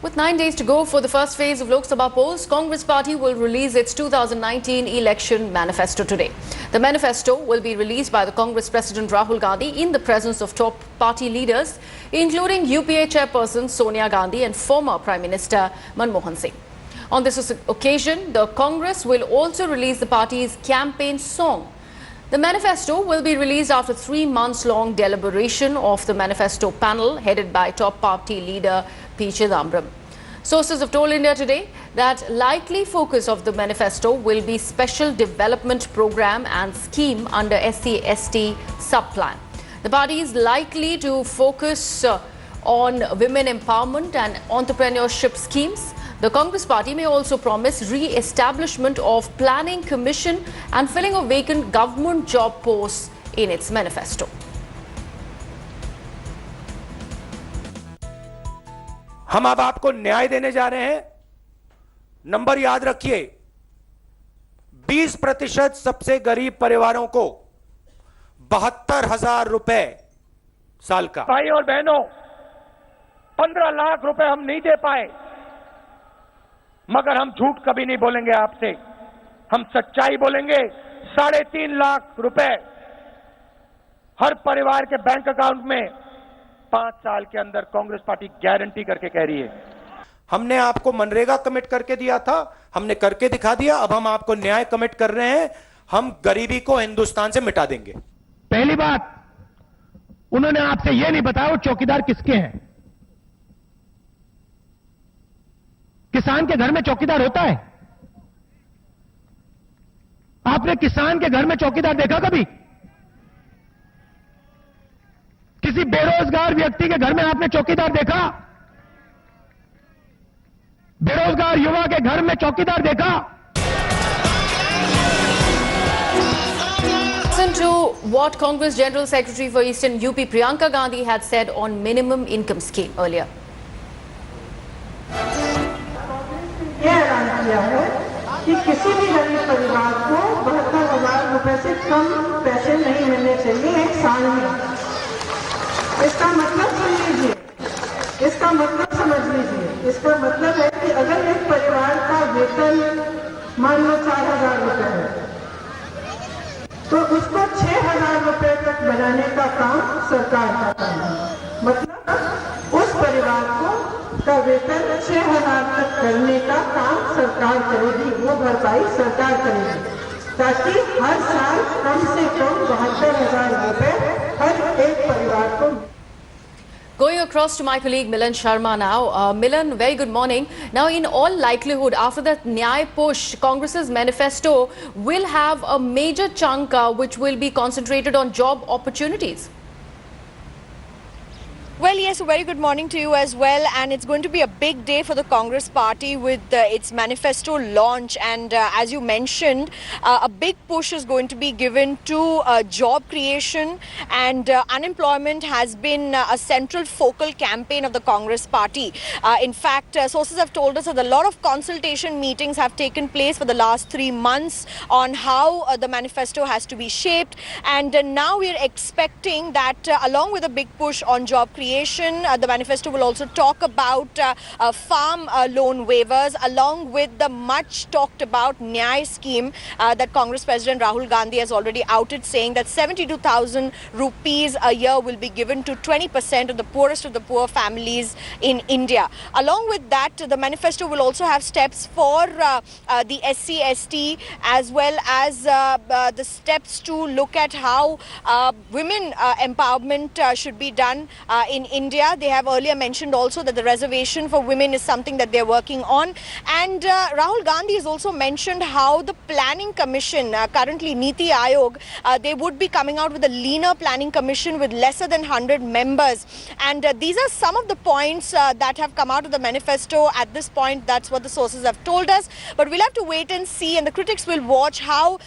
With 9 days to go for the first phase of Lok Sabha polls, Congress Party will release its 2019 election manifesto today. The manifesto will be released by the Congress President Rahul Gandhi in the presence of top party leaders, including UPA Chairperson Sonia Gandhi and former Prime Minister Manmohan Singh. On this occasion, the Congress will also release the party's campaign song. The manifesto will be released after 3 months-long deliberation of the manifesto panel headed by top party leader P. Chidambaram. Sources have told India Today that likely focus of the manifesto will be special development program and scheme under SC/ST sub-plan. The party is likely to focus on women empowerment and entrepreneurship schemes. The Congress Party may also promise re-establishment of planning commission and filling of vacant government job posts in its manifesto. हम अब आपको न्याय देने जा रहे हैं। Number याद रखिए, 20% सबसे गरीब परिवारों को 72,000 रुपए साल का। भाई और बहनों, 15 लाख रुपए हम नहीं दे पाए, मगर हम झूठ कभी नहीं बोलेंगे आपसे। हम सच्चाई बोलेंगे। 3.5 लाख रुपए हर परिवार के बैंक अकाउंट में 5 साल के अंदर कांग्रेस पार्टी गारंटी करके कह रही है। हमने आपको मनरेगा कमिट करके दिया था, हमने करके दिखा दिया। अब हम आपको न्याय कमिट कर रहे हैं। हम गरीबी को हिंदुस्तान से मिटा देंगे। पहली बात, उन्होंने आपसे यह नहीं बताया वो चौकीदार किसके हैं। किसान के घर में चौकीदार होता है? आपने किसान के घर में चौकीदार देखा कभी? किसी बेरोजगार व्यक्ति के घर में आपने चौकीदार देखा? बेरोजगार युवा के घर में चौकीदार देखा? Listen to what Congress General Secretary for Eastern UP Priyanka Gandhi had said on minimum income scheme earlier. यह ऐलान किया है कि किसी भी गरीब परिवार को 72,000 रुपए से कम पैसे नहीं मिलने चाहिए एक साल में। इसका मतलब सुन लीजिए, इसका मतलब समझ लीजिए। इसका मतलब है कि अगर एक परिवार का वेतन मान लो 4,000 रुपए है, तो उसको 6,000 रुपए तक बनाने का काम सरकार का काम है। मतलब उस परिवार का वेतन 6,000 तक करने का काम सरकार करेगी, वो भरपाई सरकार करेगी, ताकि हर साल कम से कम 72,000 रुपए हर एक परिवार को। Going across to my colleague Milan Sharma now. Milan, very good morning. Now, in all likelihood, after that Nyay push, Congress's manifesto will have a major chunk which will be concentrated on job opportunities. Well, yes, a very good morning to you as well. And it's going to be a big day for the Congress Party with its manifesto launch. And as you mentioned, a big push is going to be given to job creation, and unemployment has been a central focal campaign of the Congress Party. In fact, sources have told us that a lot of consultation meetings have taken place for the last 3 months on how the manifesto has to be shaped. And now we're expecting that along with a big push on job creation, the manifesto will also talk about farm loan waivers, along with the much talked about Nyay scheme that Congress President Rahul Gandhi has already outed, saying that 72,000 rupees a year will be given to 20% of the poorest of the poor families in India. Along with that, the manifesto will also have steps for the SC/ST, as well as the steps to look at how women empowerment should be done in India. They have earlier mentioned also that the reservation for women is something that they're working on. And Rahul Gandhi has also mentioned how the planning commission, currently Niti Aayog, they would be coming out with a leaner planning commission with lesser than 100 members. And these are some of the points that have come out of the manifesto at this point. That's what the sources have told us. But we'll have to wait and see, and the critics will watch how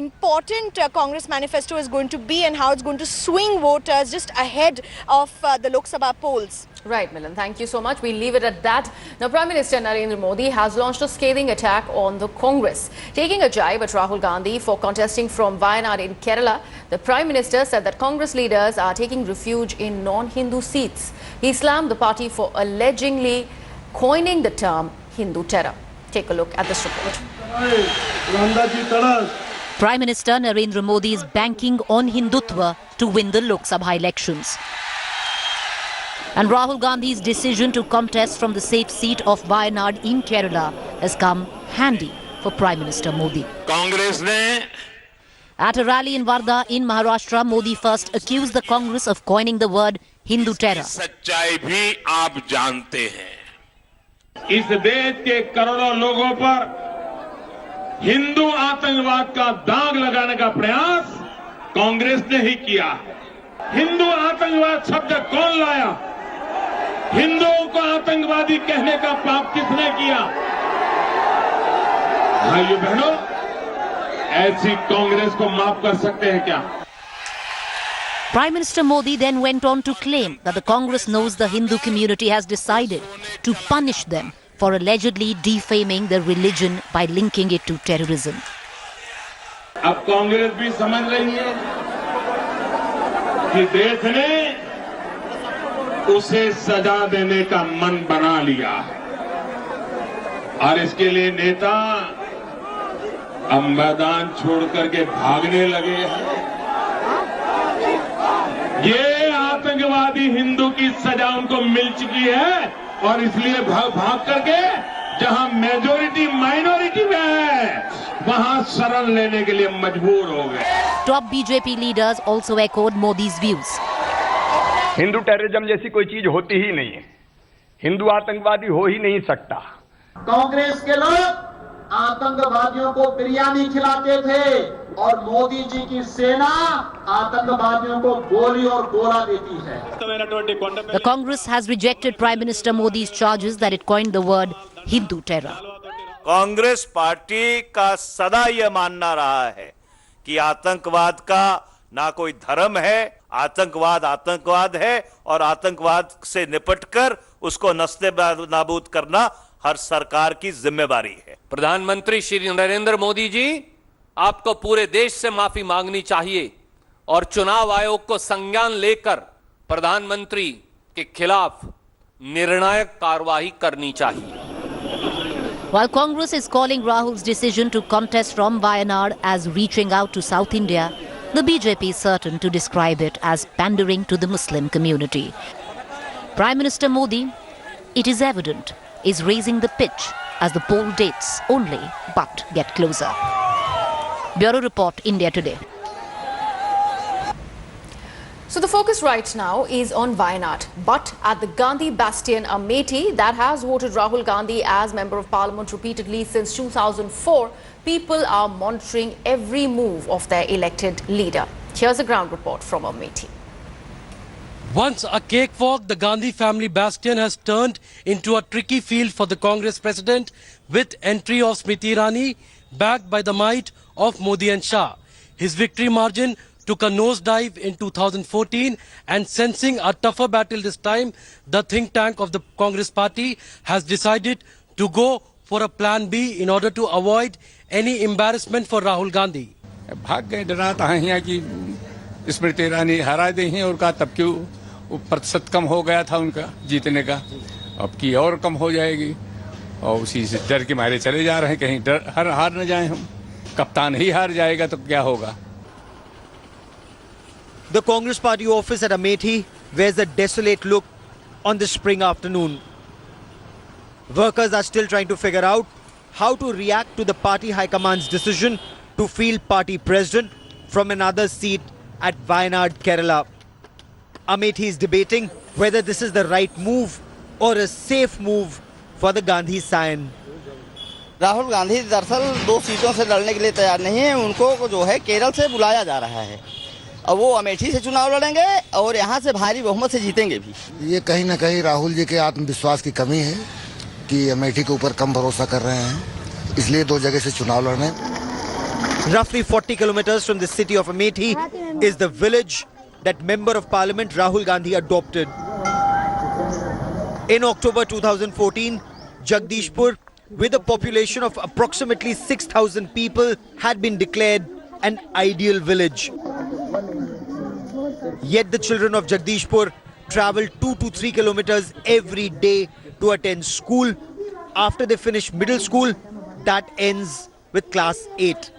important Congress manifesto is going to be and how it's going to swing voters just ahead of the Lok Sabha polls. Right, Milan. Thank you so much. We'll leave it at that. Now, Prime Minister Narendra Modi has launched a scathing attack on the Congress. Taking a jibe at Rahul Gandhi for contesting from Wayanad in Kerala, the Prime Minister said that Congress leaders are taking refuge in non-Hindu seats. He slammed the party for allegedly coining the term Hindu terror. Take a look at this report. Prime Minister Narendra Modi is banking on Hindutva to win the Lok Sabha elections. And Rahul Gandhi's decision to contest from the safe seat of Wayanad in Kerala has come handy for Prime Minister Modi. Congress ने At a rally in Wardha in Maharashtra, Modi first accused the Congress of coining the word Hindu terror. सच्चाई भी आप जानते हैं. इस देश के करोड़ों लोगों पर हिंदू आतंकवाद का दाग लगाने का प्रयास कांग्रेस ने ही किया. हिंदू आतंकवाद शब्द कौन लाया? हिंदुओं को आतंकवादी कहने का पाप किसने किया? भाइयों बहनों, ऐसी कांग्रेस को माफ कर सकते हैं क्या? Prime Minister Modi then went on to claim that the Congress knows the Hindu community has decided to punish them for allegedly defaming their religion by linking it to terrorism. अब कांग्रेस भी समझ रही है कि देश ने उसे सजा देने का मन बना लिया और इसके लिए नेता अब मैदान छोड़ करके भागने लगे हैं. ये आतंकवादी हिंदू की सजा उनको मिल चुकी है और इसलिए भाग करके जहां मेजोरिटी माइनॉरिटी में है वहां शरण लेने के लिए मजबूर हो गए. Top BJP leaders also echoed Modi's views. Hindu terrorism जैसी कोई चीज होती ही नहीं है. हिंदू आतंकवादी हो ही नहीं सकता. कांग्रेस के लोग आतंकवादियों को बिरयानी खिलाते थे और मोदी जी की सेना आतंकवादियों को गोली और गोला देती है. The Congress has rejected Prime Minister Modi's charges that it coined the word Hindu terror. Congress party का सदा यह मानना रहा है कि आतंकवाद का ना कोई धर्म है, आतंकवाद आतंकवाद है और आतंकवाद से निपटकर उसको नस्ते नाबूद करना हर सरकार की जिम्मेदारी है. प्रधानमंत्री श्री नरेंद्र मोदी जी, आपको पूरे देश से माफी मांगनी चाहिए और चुनाव आयोग को संज्ञान लेकर प्रधानमंत्री के खिलाफ निर्णायक कार्रवाई करनी चाहिए. While Congress is calling Rahul's decision to contest from Wayanad as reaching out to South India, the BJP is certain to describe it as pandering to the Muslim community. Prime Minister Modi, it is evident, is raising the pitch as the poll dates only but get closer. Bureau Report, India Today. So the focus right now is on Wayanad, but at the Gandhi Bastion, Amethi, that has voted Rahul Gandhi as Member of Parliament repeatedly since 2004, people are monitoring every move of their elected leader. Here's a ground report from Amethi. Once a cakewalk, the Gandhi family bastion has turned into a tricky field for the Congress president, with entry of Smriti Irani, backed by the might of Modi and Shah. His victory margin took a nosedive in 2014, and sensing a tougher battle this time, the think tank of the Congress party has decided to go for a plan B in order to avoid any embarrassment for Rahul Gandhi. भाग गए, डरा था यहाँ कि स्मृति ईरानी हरा दी हैं और कहा तब क्यों प्रतिशत कम हो गया था उनका जीतने का, अब की और कम हो जाएगी और उसी से डर के मारे चले जा रहे हैं, कहीं डर हार न जाए हम. कप्तान ही हार जाएगा तो क्या होगा. The Congress party office at Amethi wears a desolate look on this spring afternoon. Workers are still trying to figure out how to react to the party high command's decision to field party president from another seat at Wayanad, Kerala. Amethi is debating whether this is the right move or a safe move for the Gandhi scion. Rahul Gandhi दरअसल 2 सीटों से लड़ने के लिए तैयार नहीं है. उनको जो है केरल से बुलाया जा रहा है और वो अमेठी से चुनाव लड़ेंगे और यहाँ से भारी बहुमत से जीतेंगे भी. ये कहीं ना कहीं राहुल जी के आत्मविश्वास की कमी है कि अमेठी के ऊपर कम भरोसा कर रहे हैं, इसलिए 2 जगह से चुनाव लड़ रहे हैं. Roughly 40 kilometers from the city of Amethi is the village that Member of Parliament Rahul Gandhi adopted. In October 2014, Jagdishpur, with a population of approximately 6,000 people, had been declared an ideal village. Yet the children of Jagdishpur travel 2 to 3 kilometers every day to attend school. After they finish middle school, that ends with class 8.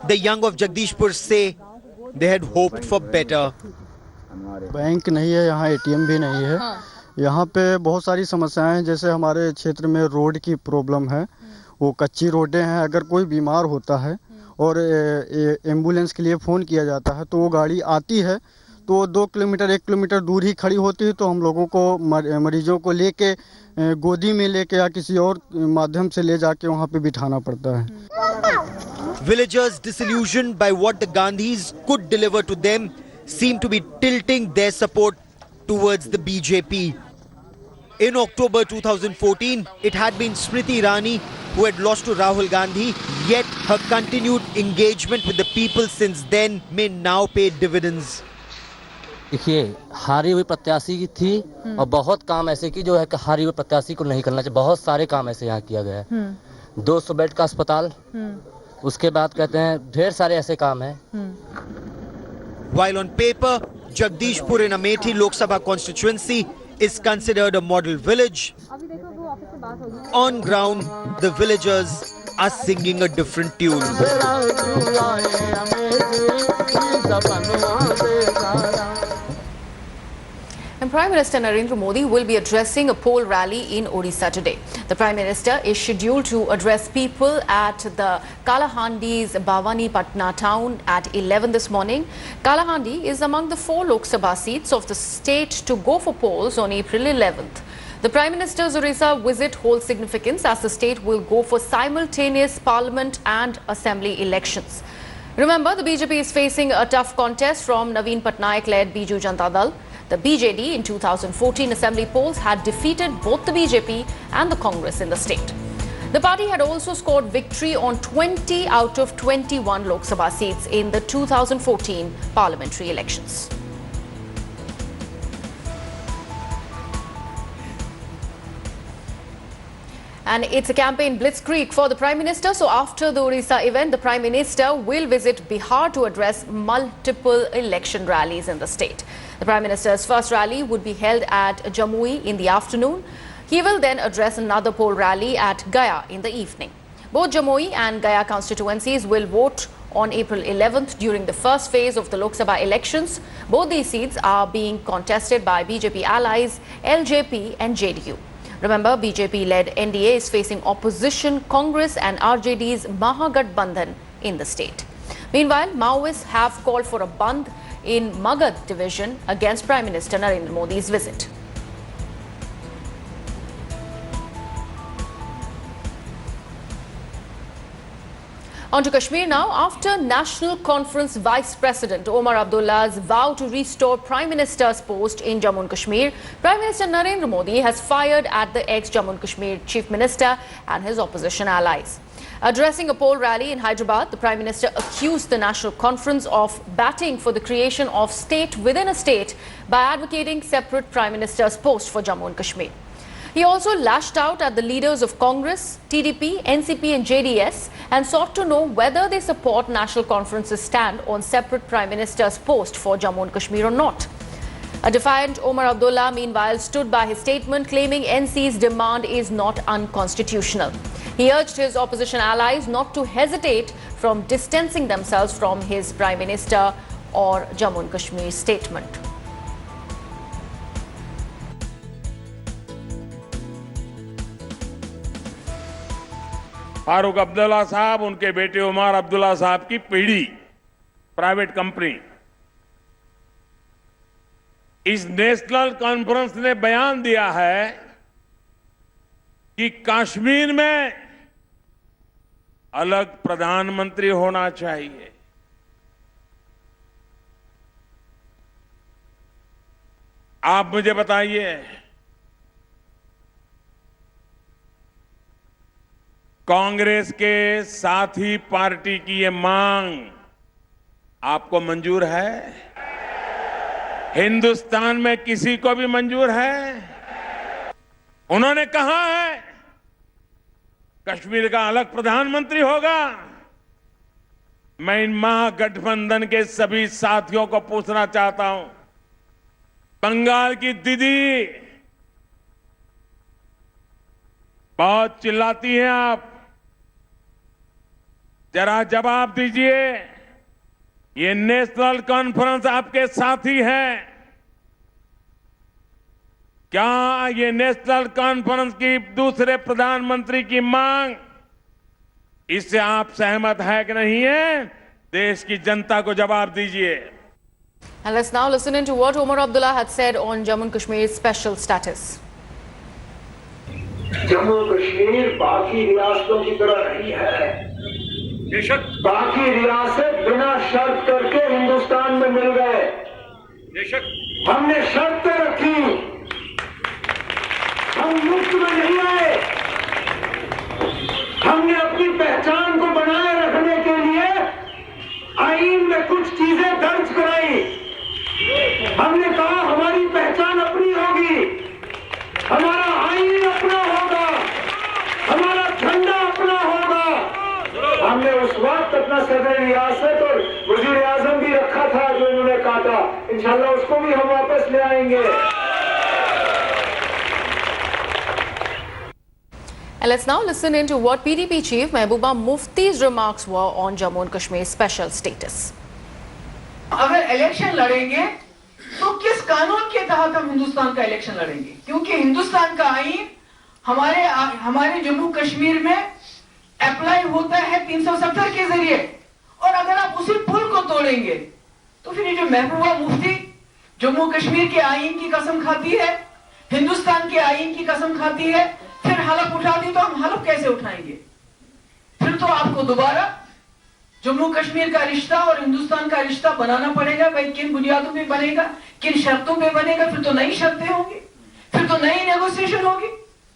The young of Jagdishpur say they had hoped for better. Bank नहीं है यहाँ, ATM भी नहीं है। यहाँ पे बहुत सारी समस्याएं हैं, जैसे हमारे क्षेत्र में रोड की प्रॉब्लम है, वो कच्ची रोडें हैं। अगर कोई बीमार होता है और एम्बुलेंस के लिए फ़ोन किया जाता है तो वो गाड़ी आती है तो 2 किलोमीटर 1 किलोमीटर दूर ही खड़ी होती है, तो हम लोगों को मरीजों को लेके गोदी में लेके या किसी और माध्यम से ले जाके वहाँ पे बिठाना पड़ता है। Villagers disillusioned by what the Gandhis could deliver to them seem to be tilting their support towards the BJP. In October 2014, it had been Smriti Irani who had lost to Rahul Gandhi, yet her continued engagement with the people since then may now pay dividends. देखिए, हारी हुई प्रत्याशी की थी और बहुत काम ऐसे की जो है कि हारी हुई प्रत्याशी को नहीं करना चाहिए। बहुत सारे काम ऐसे यहाँ किया गया है। 200 बेड का अस्पताल, उसके बाद कहते हैं ढेर सारे ऐसे काम हैं। While on paper, Jagdishpur in Amethi Lok Sabha constituency is considered a model village, on ground, the villagers are singing a different tune. And Prime Minister Narendra Modi will be addressing a poll rally in Odisha today. The Prime Minister is scheduled to address people at the Kalahandi's Bhavani Patna town at 11 this morning. Kalahandi is among the 4 Lok Sabha seats of the state to go for polls on April 11th. The Prime Minister's Odisha visit holds significance as the state will go for simultaneous parliament and assembly elections. Remember, the BJP is facing a tough contest from Naveen Patnaik-led Biju Janata Dal. The BJD in 2014 assembly polls had defeated both the BJP and the Congress in the state. The party had also scored victory on 20 out of 21 Lok Sabha seats in the 2014 parliamentary elections. And it's a campaign blitzkrieg for the Prime Minister. So after the Odisha event, the Prime Minister will visit Bihar to address multiple election rallies in the state. The Prime Minister's first rally would be held at Jamui in the afternoon. He will then address another poll rally at Gaya in the evening. Both Jamui and Gaya constituencies will vote on April 11th during the first phase of the Lok Sabha elections. Both these seats are being contested by BJP allies LJP and JDU. Remember, BJP-led NDA is facing opposition Congress and RJD's Mahagathbandhan in the state. Meanwhile, Maoists have called for a bandh in Magadh division against Prime Minister Narendra Modi's visit. On to Kashmir now. After National Conference Vice President Omar Abdullah's vow to restore Prime Minister's post in Jammu and Kashmir, Prime Minister Narendra Modi has fired at the ex-Jammu and Kashmir Chief Minister and his opposition allies. Addressing a poll rally in Hyderabad, the Prime Minister accused the National Conference of batting for the creation of state within a state by advocating separate Prime Minister's post for Jammu and Kashmir. He also lashed out at the leaders of Congress, TDP, NCP and JDS and sought to know whether they support National Conference's stand on separate Prime Minister's post for Jammu and Kashmir or not. A defiant Omar Abdullah, meanwhile, stood by his statement claiming NC's demand is not unconstitutional. He urged his opposition allies not to hesitate from distancing themselves from his Prime Minister or Jammu and Kashmir statement. Farooq Abdullah साहब, उनके बेटे उमर अब्दुल्ला साहब की पीढ़ी private company, इस national conference ने बयान दिया है कि कश्मीर में अलग प्रधानमंत्री होना चाहिए। आप मुझे बताइए, कांग्रेस के साथी पार्टी की ये मांग आपको मंजूर है? हिंदुस्तान में किसी को भी मंजूर है? उन्होंने कहा है कश्मीर का अलग प्रधानमंत्री होगा। मैं इन महागठबंधन के सभी साथियों को पूछना चाहता हूं, बंगाल की दीदी, बहुत चिल्लाती हैं आप, जरा जवाब दीजिए। ये नेशनल कॉन्फ्रेंस आपके साथी है। क्या ये नेशनल कॉन्फ्रेंस की दूसरे प्रधानमंत्री की मांग, इससे आप सहमत है कि नहीं है? देश की जनता को जवाब दीजिए। And let's now listen into what Omar Abdullah had said on Jammu and Kashmir's special status. Jammu Kashmir बाकी रियासतों की तरह नहीं है। बेशक बाकी रियासत बिना शर्त करके हिंदुस्तान में मिल गए। बेशक हमने शर्तें रखी, हम मुफ्त में नहीं आए। हमने अपनी पहचान को बनाए रखने के लिए आईन में कुछ चीजें दर्ज कराई। हमने कहा हमारी पहचान अपनी होगी, हमारा आईन अपना होगा, हमारा झंडा अपना होगा। हमने उस वक्त अपना सदर रियासत और वजीर आजम भी रखा था जो इन्होंने काटा। इंशाल्लाह उसको भी हम वापस ले आएंगे। And let's now listen into what PDP chief Mehbooba Mufti's remarks were on Jammu and Kashmir's special status. अगर इलेक्शन लड़ेंगे तो किस कानून के तहत हम हिंदुस्तान का इलेक्शन लड़ेंगे? क्योंकि हिंदुस्तान का आईन हमारे जम्मू कश्मीर में अप्लाई होता है 370 के जरिए, और अगर आप उसी पुल को तोड़ेंगे तो फिर ये जो महबूबा मुफ्ती जम्मू कश्मीर के आईन की कसम खाती है, हिंदुस्तान के आईन की कसम खाती है, फिर हलफ उठा दी तो हम हलफ कैसे उठाएंगे? फिर तो आपको दोबारा जम्मू कश्मीर का रिश्ता और हिंदुस्तान का रिश्ता बनाना पड़ेगा। भाई किन बुनियादों पे बनेगा, किन शर्तों पे बनेगा? फिर तो नई शर्तें होंगी, फिर तो नई नेगोशिएशन होगी।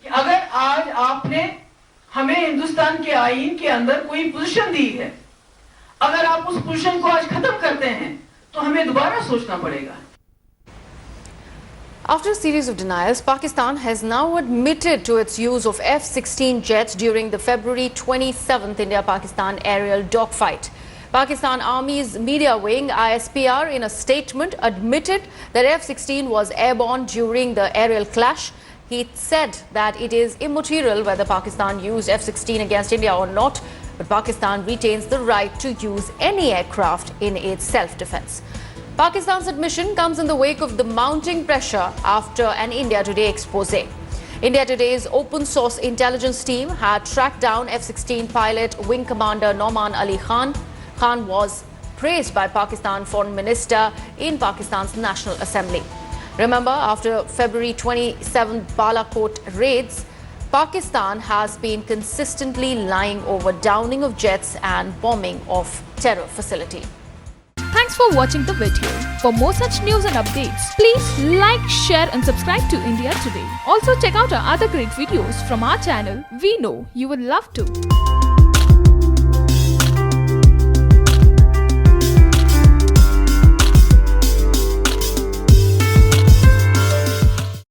कि अगर आज आपने हमें हिंदुस्तान के आईन के अंदर कोई पोजीशन दी है, अगर आप उस पोजीशन को आज खत्म करते हैं तो हमें दोबारा सोचना पड़ेगा। After a series of denials, Pakistan has now admitted to its use of F-16 jets during the February 27th India-Pakistan aerial dogfight. Pakistan Army's media wing, ISPR, in a statement admitted that F-16 was airborne during the aerial clash. He said that it is immaterial whether Pakistan used F-16 against India or not, but Pakistan retains the right to use any aircraft in its self-defense. Pakistan's admission comes in the wake of the mounting pressure after an India Today expose. India Today's open source intelligence team had tracked down F-16 pilot Wing Commander Nauman Ali Khan. Khan was praised by Pakistan Foreign Minister in Pakistan's National Assembly. Remember, after February 27 Balakot raids, Pakistan has been consistently lying over downing of jets and bombing of terror facility. Thanks for watching the video. For more such news and updates, please like, share and subscribe to India Today. Also check out our other great videos from our channel. We know you would love to.